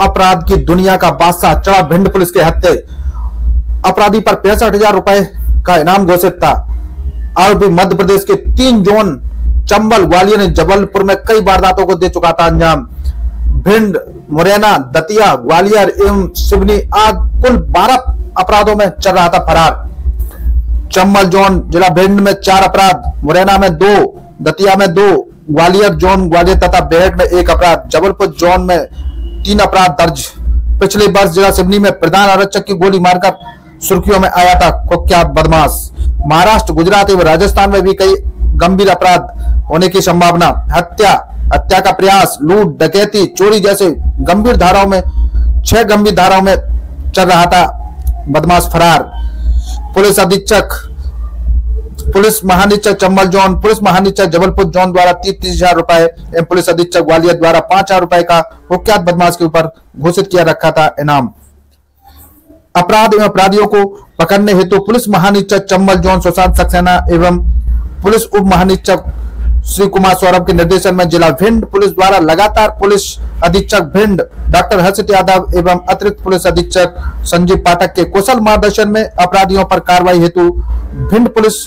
अपराध की दुनिया का बादशाह चढ़ा भिंड पुलिस के हत्थे। अपराधी पर 65,000 रुपए का इनाम घोषित था। आरोपी मध्य प्रदेश के 3 जोन चंबल, ग्वालियर ने जबलपुर में कई वारदातों को दे चुका था अंजाम। भिंड, मुरैना, दतिया, ग्वालियर एवं सिवनी आदि कुल 12 अपराधों में चल रहा था फरार। चंबल जोन जिला भिंड में 4 अपराध, मुरैना में 2, दतिया में 2, ग्वालियर जोन ग्वालियर तथा बेहट में 1 अपराध, जबलपुर जोन में 3 अपराध दर्ज। पिछले वर्ष जिला सिवनी में प्रधान आरक्षक की गोली मारकर सुर्खियों में आया था कुख्यात बदमाश। महाराष्ट्र, गुजरात एवं राजस्थान में भी कई गंभीर अपराध होने की संभावना। हत्या, हत्या का प्रयास, लूट, डकैती, चोरी जैसे गंभीर धाराओं में 6 गंभीर धाराओं में चल रहा था बदमाश फरार। पुलिस महानिरीक्षक चंबल जोन, पुलिस महानिरीक्षक जबलपुर जोन द्वारा 30,000 रुपए एवं पुलिस अधीक्षक ग्वालियर द्वारा 5,000 रुपए का कुख्यात बदमाश के ऊपर घोषित किया रखा था इनाम। अपराध एवं अपराधियों को पकड़ने हेतु पुलिस महानिरीक्षक चंबल जोन सुशांत सक्सेना एवं पुलिस उप महानिरीक्षक श्री कुमार सौरभ के निर्देशन में जिला भिंड पुलिस द्वारा लगातार पुलिस अधीक्षक भिंड डॉक्टर हर्षित यादव एवं अतिरिक्त पुलिस अधीक्षक संजीव पाठक के कुशल मार्गदर्शन में अपराधियों पर कार्रवाई हेतु भिंड पुलिस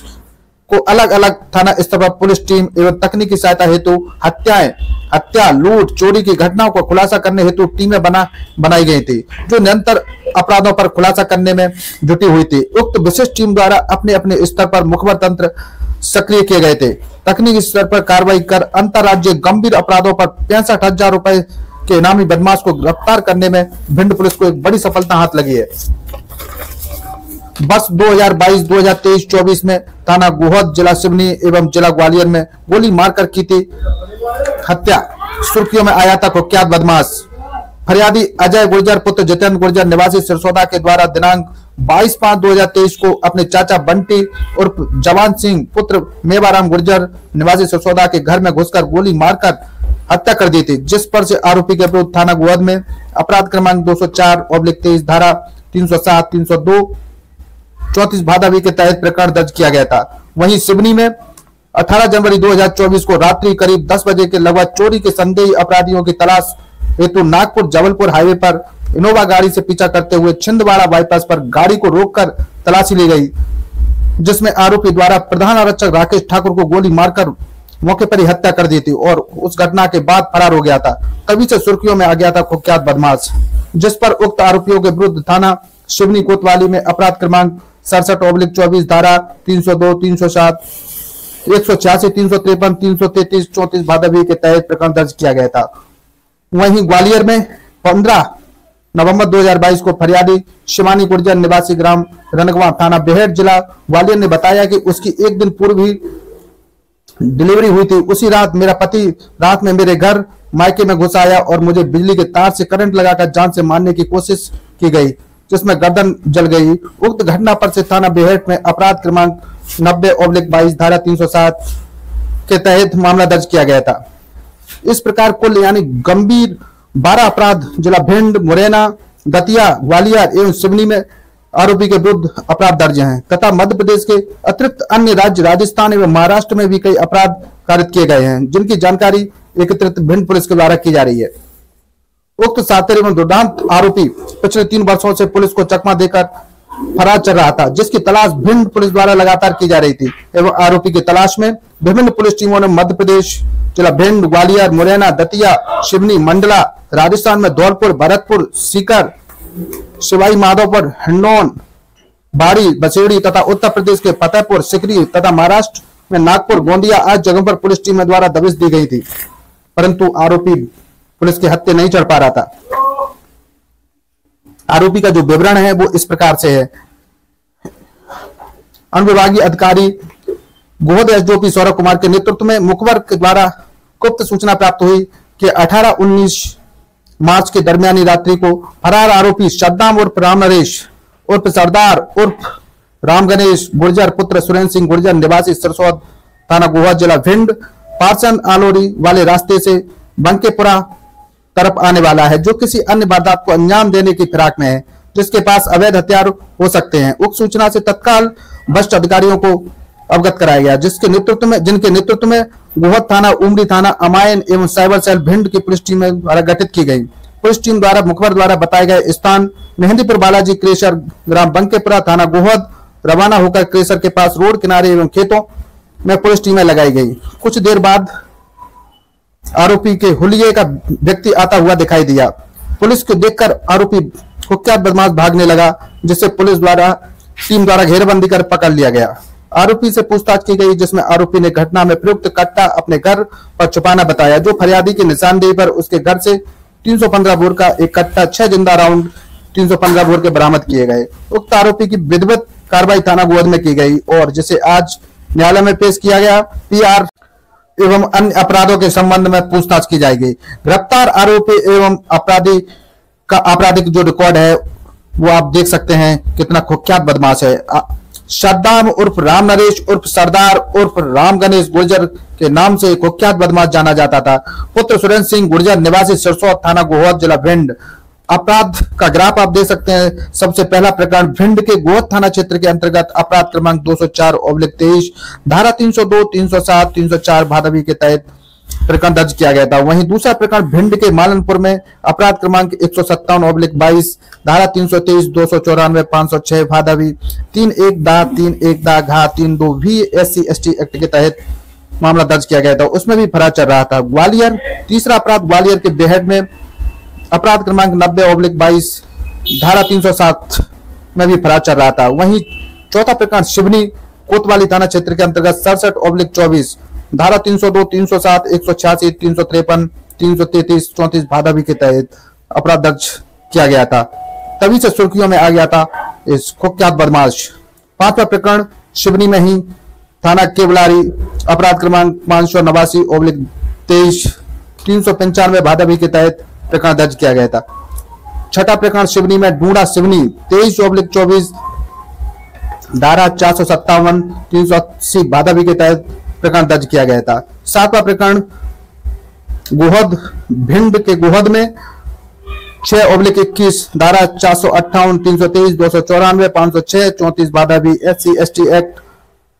को अलग अलग थाना स्तर पर पुलिस टीम एवं तकनीकी सहायता हेतु हत्या, लूट, चोरी की घटनाओं को खुलासा करने हेतु टीमें बनाई गई थी, जो निरंतर अपराधों पर खुलासा करने में जुटी हुई थी। उक्त विशिष्ट टीम द्वारा अपने अपने स्तर पर मुखबर तंत्र सक्रिय किए गए थे। तकनीकी स्तर पर कार्रवाई कर अंतरराज्यीय गंभीर अपराधों पर 65,000 रुपए के इनामी बदमाश को गिरफ्तार करने में भिंड पुलिस को एक बड़ी सफलता हाथ लगी है। वर्ष 2022-2023-24 में थाना गोहद, जिला सिवनी एवं जिला ग्वालियर में गोली मारकर की थी हत्या। सुर्खियों में आया था कुख्यात बदमाश। फरियादी अजय गुर्जर पुत्र जितेंद्र गुर्जर निवासी सिरसौदा के द्वारा दिनांक 22/5/2023 को अपने चाचा बंटी उर्फ जवान सिंह पुत्र मेवाराम गुर्जर निवासी सिरसौदा के घर में घुसकर गोली मारकर हत्या कर दी थी, जिस पर से आरोपी के विरुद्ध थाना गोहद में अपराध क्रमांक 204/23 धारा 307, 302, 34 भादावी के तहत प्रकरण दर्ज किया गया था। वहीं सिवनी में 18 जनवरी 2024 को रात्रि करीब 10 बजे के लगभग चोरी के संदेही अपराधियों की तलाश हेतु नागपुर जबलपुर हाईवे पर इनोवा गाड़ी से पीछा करते हुए छिंदवाड़ा बाईपास पर गाड़ी को रोककर तलाशी ली गई, जिसमें आरोपी द्वारा प्रधान आरक्षक राकेश ठाकुर को गोली मारकर मौके पर ही हत्या कर दी थी और उस घटना के बाद फरार हो गया था। तभी से सुर्खियों में आ गया था कुख्यात बदमाश, जिस पर उक्त आरोपियों के विरुद्ध थाना शिवनी कोतवाली में अपराध क्रमांक 67/24 धारा 302, 307, 186, 353, 333, 34 भादवी के तहत प्रकरण दर्ज किया गया था। वहीं ग्वालियर में 15 नवंबर 2022 को फरियादी शिवानी गुर्जर निवासी ग्राम रनगवा थाना बेहट जिला ग्वालियर ने बताया कि उसकी एक दिन पूर्व ही डिलीवरी हुई थी। उसी रात मेरा पति रात में मेरे घर मायके में घुस आया और मुझे बिजली के तार से करंट लगाकर जान से मारने की कोशिश की गई, जिसमें गर्दन जल गई। उक्त घटना पर से थाना बेहट में अपराध क्रमांक 90/22 धारा 307 के तहत मामला दर्ज किया गया था। इस प्रकार कुल यानी गंभीर 12 अपराध जिला भिंड, मुरैना, दतिया, ग्वालियर एवं सिवनी में आरोपी के विरुद्ध अपराध दर्ज हैं तथा मध्य प्रदेश के अतिरिक्त अन्य राज्य राजस्थान एवं महाराष्ट्र में भी कई अपराध कारित किए गए हैं, जिनकी जानकारी एकत्रित भिंड पुलिस के द्वारा की जा रही है। उक्त सातिर एवं दुर्दांत आरोपी पिछले 3 वर्षों से पुलिस को चकमा देकर फरार चल रहा था, जिसकी तलाश भिंड पुलिस द्वारा लगातार की जा रही थी एवं आरोपी की तलाश में विभिन्न पुलिस टीमों ने मध्य प्रदेश जिला भिंड, ग्वालियर, मुरैना, दतिया, सिवनी, मंडला, राजस्थान में धौलपुर, भरतपुर, सीकर, सवाई माधोपुर, हिंडौन, बाड़ी, बसेड़ी तथा उत्तर प्रदेश के फतेहपुर सिकरी तथा महाराष्ट्र में नागपुर, गोंदिया आदि जगहों पर पुलिस टीम द्वारा दबिश दी गई थी, परंतु आरोपी पुलिस के हत्थे नहीं चढ़ पा रहा था। आरोपी का जो विवरण है वो इस प्रकार से है। अनुविभागीय अधिकारी गोहद एसडीओपी सौरभ कुमार के नेतृत्व में मुखबर के द्वारा गुप्त सूचना प्राप्त हुई कि 18-19 मार्च के दरमियानी रात्रि को फरार आरोपी सद्दाम उर्फ राम नरेश उर्फ सरदार उर्फ राम गणेश गुर्जर पुत्र सुरेंद्र सिंह गुर्जर निवासी सिरसौद थाना गोहद जिला भिंड पार्सन आलोरी वाले रास्ते से बंकेपुरा तरफ आने वाला है, जो किसी अन्य वारदात को अंजाम देने की फिराक में है, जिसके पास अवैध हथियार हो सकते हैं। उक्त सूचना से तत्काल वरिष्ठ अधिकारियों को अवगत कराया गया, जिनके नेतृत्व में गोहद थाना, उमरी थाना, अमायन एवं साइबर सेल भिंड की पुलिस टीमें द्वारा गठित की गई। पुलिस टीम द्वारा मुखबर द्वारा बताए गए स्थान मेहंदीपुर बालाजी क्रेशर, ग्राम बंकेपुरा, थाना गोहद रवाना होकर क्रेशर के पास रोड किनारे एवं खेतों में पुलिस टीमें लगाई गई। कुछ देर बाद आरोपी के हुलिये का व्यक्ति आता हुआ दिखाई दिया। पुलिस को देखकर आरोपी कुख्यात बदमाश भागने लगा, जिससे पुलिस टीम द्वारा घेराबंदी कर पकड़ लिया गया। आरोपी से पूछताछ की गई, जिसमें आरोपी ने घटना में प्रयुक्त कट्टा अपने घर पर छुपाना बताया, जो फरियादी की निशानदेही पर उसके घर से 315 बोर का एक कट्टा, 6 जिंदा राउंड 315 बोर के बरामद किए गए। उक्त आरोपी की विधिवत कार्रवाई थाना गोहद में की गई और जिसे आज न्यायालय में पेश किया गया। पीआर एवं अन्य अपराधों के संबंध में पूछताछ की जाएगी। गिरफ्तार आरोपी एवं अपराधी का आपराधिक जो रिकॉर्ड है वो आप देख सकते हैं, कितना कुख्यात बदमाश है। सद्दाम उर्फ राम नरेश उर्फ सरदार उर्फ राम गणेश गुर्जर के नाम से कुख्यात बदमाश जाना जाता था। पुत्र सुरेंद्र सिंह गुर्जर निवासी सिरसौर, थाना गोहद, जिला भिंड। अपराध का ग्राफ आप देख सकते हैं। सबसे पहला प्रकरण भिंड के गोहद थाना क्षेत्र के अंतर्गत अपराध क्रमांक 204/23 धारा 302, 307, 304 भादवी के तहत प्रकरण दर्ज किया गया था। वहीं दूसरा प्रकरण भिंड के मालनपुर में अपराध क्रमांक 157/22 धारा 323, 294, 506 भादवी 3(1)(3)(1)(32) भी SC/ST एक्ट के तहत मामला दर्ज किया गया था। उसमें भी फरार चल रहा था। ग्वालियर तीसरा अपराध ग्वालियर के बेहद में अपराध क्रमांक 90/22 धारा 307 में भी फरार चल रहा था। वहीं चौथा प्रकरण शिवनी कोतवाली थाना क्षेत्र के अंतर्गत 67/24 धारा 302, 307, 186, 353, 333, 34 भादवी के तहत अपराध दर्ज किया गया था। तभी से सुर्खियों में आ गया था इस कुख्यात बदमाश। पांचवा प्रकरण शिवनी में ही थाना केवलारी अपराध क्रमांक 589/23 395 भादवी के तहत प्रकरण दर्ज किया गया था। छठा प्रकरण शिवनी में ढूंढा शिवनी 23/24 धारा 457, 380 भादवी के तहत प्रकरण दर्ज किया गया था। सातवां प्रकरण गोहद भिंड के गोहद में 6/21 धारा 458, 323, 294, 506, 34 भादवी SC/ST एक्ट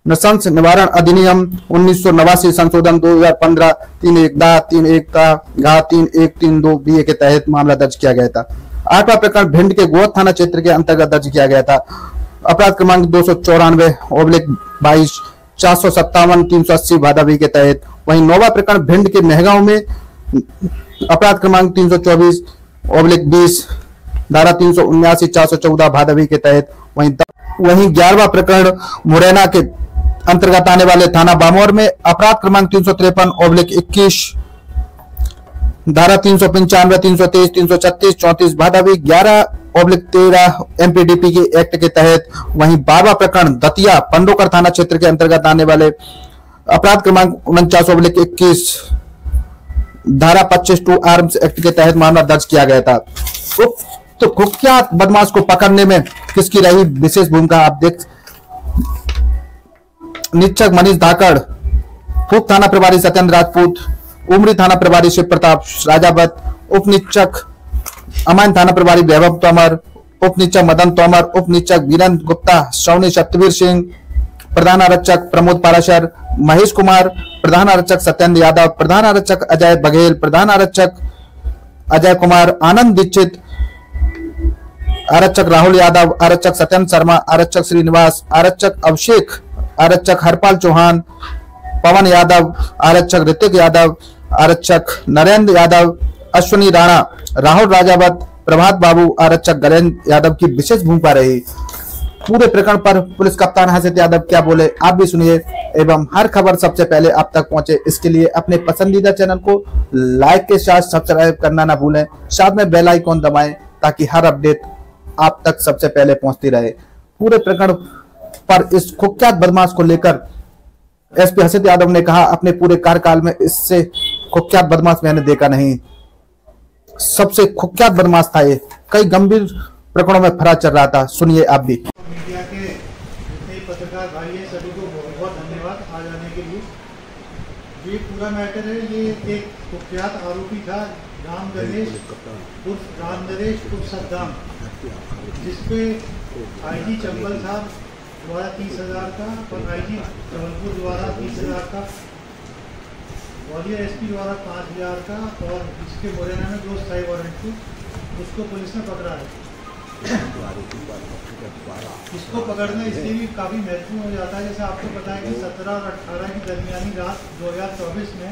नशंस निवारण अधिनियम 1989 संशोधन 2015 3(1)(3)(1)(3)(1)(3)(2) BA के तहत मामला दर्ज किया गया था। आठवां प्रकरण भिंड के गोहद थाना क्षेत्र के अंतर्गत दर्ज किया गया था। अपराध क्रमांक 294/22 457, 380 भादवी के तहत। वहीं नौवां प्रकरण भिंड के मेहगांव में अपराध क्रमांक 324/20 धारा 379, 414 भादवी के तहत। वहीं 11वां प्रकरण मुरैना के अंतर्गत आने वाले थाना बामोर में अपराध क्रमांक 353/21 धारा 395, 323, 336, 34 भादवी 11/13 MPDP के एक्ट के तहत। वहीं 12वां प्रकरण दतिया पंडोकर थाना क्षेत्र के अंतर्गत आने वाले अपराध क्रमांक 49/21 धारा 25(2) आर्म्स एक्ट के तहत मामला दर्ज किया गया था। तो कुख्यात बदमाश को पकड़ने में किसकी रही विशेष भूमिका आप देख। निरीक्षक मनीष धाकड़, फूक थाना प्रभारी सत्येंद्र राजपूत, उमरी थाना प्रभारी शिव प्रताप राजावत, उप निरीक्षक अमान थाना प्रभारी वैभव तोमर, उप निरीक्षक मदन तोमर, उप निरीक्षक वीरेंद्र गुप्ता, श्रवणी सत्यवीर सिंह, प्रधान आरक्षक प्रमोद पाराशर, महेश कुमार, प्रधान आरक्षक सत्येंद्र यादव, प्रधान आरक्षक अजय बघेल, प्रधान आरक्षक अजय कुमार, आनंद दीक्षित, आरक्षक राहुल यादव, आरक्षक सत्येंद्र शर्मा, आरक्षक श्रीनिवास, आरक्षक अभिषेक, आरक्षक हरपाल चौहान, पवन यादव, आरक्षक ऋतिक यादव, आरक्षक नरेंद्र यादव, अश्विनी राणा, राहुल राजावत, प्रभात बाबू, आरक्षक गलेंद्र यादव की विशेष भूमिका रही। पूरे प्रकरण पर पुलिस कप्तान हर्षित यादव क्या बोले आप भी सुनिए एवं हर खबर सबसे पहले आप तक पहुंचे इसके लिए अपने पसंदीदा चैनल को लाइक के साथ सब्सक्राइब करना ना भूलें, साथ में बेल आइकॉन दबाएं ताकि हर अपडेट आप तक सबसे पहले पहुंचती रहे। पूरे प्रकरण पर इस कुख्यात बदमाश को लेकर SP हर्षित यादव ने कहा अपने पूरे कार्यकाल में इससे कुख्यात बदमाश मैंने देखा नहीं, सबसे कुख्यात बदमाश था ये, कई गंभीर प्रकरणों में फरार चल रहा था। सुनिए आप भी। मीडिया के जितने पत्रकार भाई हैं सभी को बहुत बहुत धन्यवाद आ जाने के लिए। ये पूरा मैटर है, ये एक कुख्यात आरोपी था राम गणेश उर्फ राम नरेश उर्फ सद्दाम, जिसपे IG चंबल साहब द्वारा 30,000 का और IG जबलपुर द्वारा 30,000 का ग्वालियर एसपी द्वारा 5,000 का और इसके मुरैना में 2 स्थायी वारंट थी, उसको पुलिस ने पकड़ा है। इसको पकड़ना इसलिए भी काफ़ी महत्वपूर्ण हो जाता है, जैसे आपको पता है कि 17 और 18 की दरमियानी रात 2024 में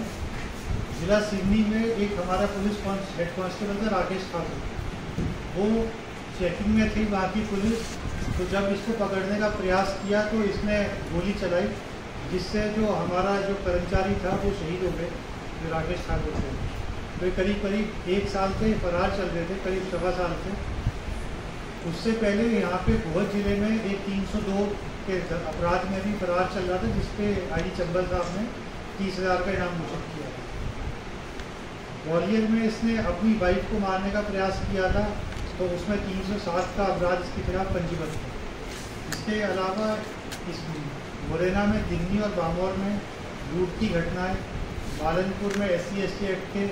जिला सिवनी में एक हमारा पुलिस हेड कांस्टेबल था राकेश ठाकुर, वो चेकिंग में थी वहाँ की पुलिस। तो जब इसको पकड़ने का प्रयास किया तो इसने गोली चलाई, जिससे जो हमारा जो कर्मचारी था वो शहीद हो गए, जो राकेश ठाकुर थे। तो करीब 1 साल से फरार चल रहे थे, करीब 1.25 साल से। उससे पहले यहाँ पे गोहद जिले में एक 302 के अपराध में भी फरार चल रहा था, जिसपे आईडी चंबल साहब ने 30,000 का इनाम घोषित किया था। ग्वालियर में इसने अपनी वाइफ को मारने का प्रयास किया था, तो उसमें 307 का अपराध इसके खिलाफ पंजीबद्ध है। इसके अलावा इस मुरैना में दिन्नी और बामौर में लूट की घटनाएं, बालनपुर में SC/ST एक्ट के,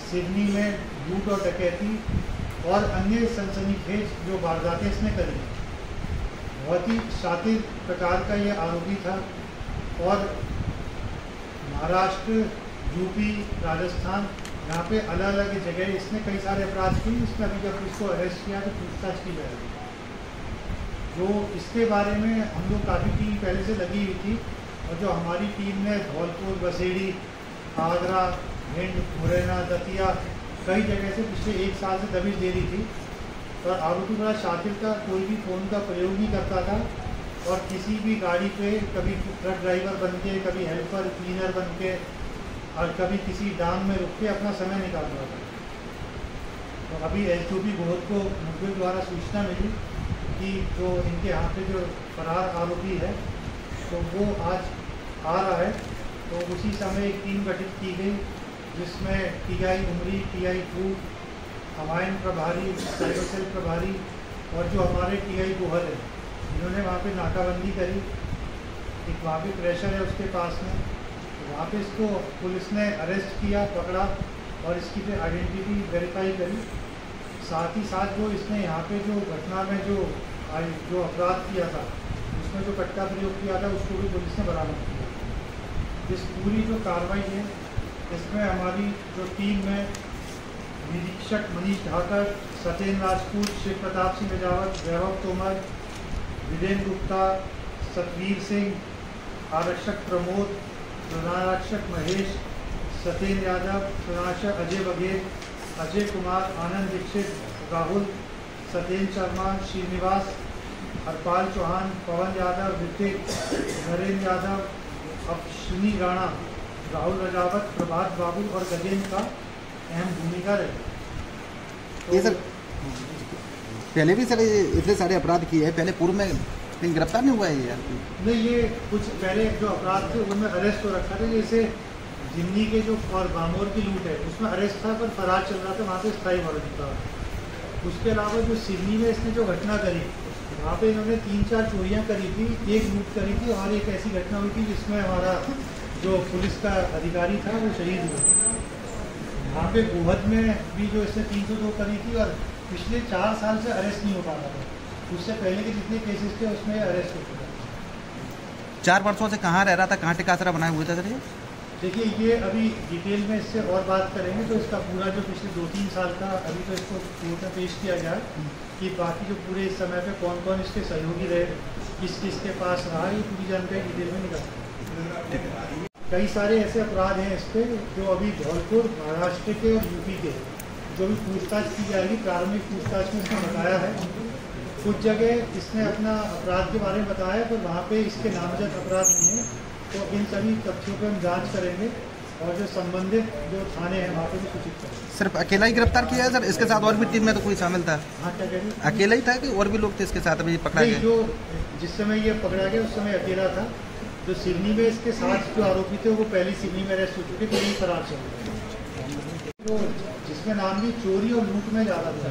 सिवनी में लूट और डकैती और अन्य सनसनीखेज जो वारदातें इसने करी। बहुत ही शातिर प्रकार का ये आरोपी था और महाराष्ट्र, यूपी, राजस्थान, यहाँ पे अलग अलग जगह इसने कई सारे अपराध किए। इसमें अभी जब इसको अरेस्ट किया तो पूछताछ की जाएगी। जो इसके बारे में हम लोग काफ़ी टीम पहले से लगी हुई थी, और जो हमारी टीम ने धौलपुर, बसेड़ी, आगरा, भिंड, मुरैना, दतिया कई जगह से पिछले 1 साल से दबिश दे रही थी। और आरोपी बड़ा शातिर का, कोई भी फ़ोन का प्रयोग नहीं करता था और किसी भी गाड़ी पे कभी ट्रक ड्राइवर बन के, कभी हेल्पर क्लीनर बन के और कभी किसी डांग में रुक के अपना समय निकाल रहा था। तो अभी SDOP गोहद को मुखबिर द्वारा सूचना मिली कि जो इनके यहाँ पे जो फरार आरोपी है तो वो आज आ रहा है। तो उसी समय एक टीम गठित की गई, जिसमें TI उमरी, TI फूड, हमायन प्रभारी, साइबर सेल प्रभारी और जो हमारे TI गोहद है, इन्होंने वहाँ पे नाकाबंदी करी। एक वहाँ पे प्रेशर है उसके पास में, तो वहाँ पे इसको पुलिस ने अरेस्ट किया, पकड़ा और इसकी फिर आइडेंटिटी वेरीफाई करी। साथ ही साथ जो इसने यहाँ पे जो घटना में जो अपराध किया था, उसमें जो कट्टा प्रयोग किया था, उसको भी पुलिस ने बरामद किया। इस पूरी जो कार्रवाई है, इसमें हमारी जो टीम में निरीक्षक मनीष ढाकर, सत्येंद्र राजपूत, शिव प्रताप सिंह रजावत, वैभव तोमर, विरेंद्र गुप्ता, सतवीर सिंह, आरक्षक प्रमोद, प्रधानारक्षक महेश, सत्येंद्र यादव, प्रधानारक्षक अजय बघेल, अजय कुमार, आनंद दीक्षित, राहुल, सत्येंद्र शर्मा, श्रीनिवास, हरपाल चौहान, पवन यादव, ऋतिक, नरेंद्र यादव, अश्विनी राणा, राहुल रजावत, प्रभात बाबू और गजेंद्र का अहम भूमिका रही। ये सर पहले भी सर इतने सारे अपराध किए हैं, पहले पूर्व में कहीं गिरफ्तार नहीं हुआ है यार? नहीं, ये कुछ पहले जो अपराध थे उनमें अरेस्ट हो रखा था। जैसे दिन्नी के जो और बामौर की लूट है, उसमें अरेस्ट था पर फरार चल रहा था, वहाँ पे स्थायी वारंट था। उसके अलावा जो सिवनी में इसने जो घटना करी, वहाँ पे इन्होंने 3-4 चोरियाँ करी थी, एक लूट करी थी और एक ऐसी घटना हुई थी जिसमें हमारा जो पुलिस का अधिकारी था वो शहीद हुआ। वहाँ पे गोहद में भी जो इसने 302 करी थी और पिछले 4 साल से अरेस्ट नहीं हो पा रहा था। उससे पहले के जितने केसेस थे उसमें अरेस्ट होता था। 4 वर्षों से कहाँ रह रहा था, कहाँ टिकासरा बनाए हुए थे सर ये? देखिए, ये अभी डिटेल में इससे और बात करेंगे तो इसका पूरा जो पिछले 2-3 साल का अभी तो इसको कोर्ट में पेश किया गया है कि बाकी जो पूरे इस समय पे कौन कौन इसके सहयोगी रहे, किस किस के पास रहा, ये पूरी जानकारी डिटेल में निकल। कई सारे ऐसे अपराध हैं इस पर जो अभी धौलपुर, महाराष्ट्र के और यूपी के जो भी पूछताछ की जाएगी। प्रारंभिक पूछताछ में इसने बताया है, कुछ जगह इसने अपना अपराध के बारे में बताया पर वहाँ पे इसके नामजद अपराध नहीं है। तो इन सभी तथ्यों पर हम जांच करेंगे और जो संबंधित जो थाने हैं वहाँ पे भी सूचित करेंगे। सिर्फ अकेला ही गिरफ्तार किया है सर? इसके साथ और भी टीम में तो कोई शामिल था? हाँ, क्या कह रहे हैं? अकेला ही था कि और भी लोग थे इसके साथ अभी पकड़ा गया? जो जिस समय ये पकड़ा गया उस समय अकेला था। जो सिवनी में इसके साथ जो आरोपी थे वो पहले सिवनी में अरेस्ट हो चुके थे, फरार चल रहे। तो जिसमें नाम भी चोरी और लूट में ज़्यादा था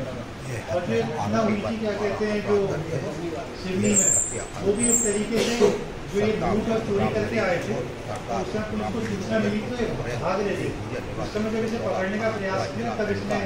और जो घटना हुई थी क्या कहते हैं जो सिवनी में, वो भी इस तरीके से जो ये लूट और चोरी करके आए थे। तो उस समय पुलिस को सूचना मिली तो भाग रहे थे। उस समय जब इसे पकड़ने का प्रयास किया तब इसने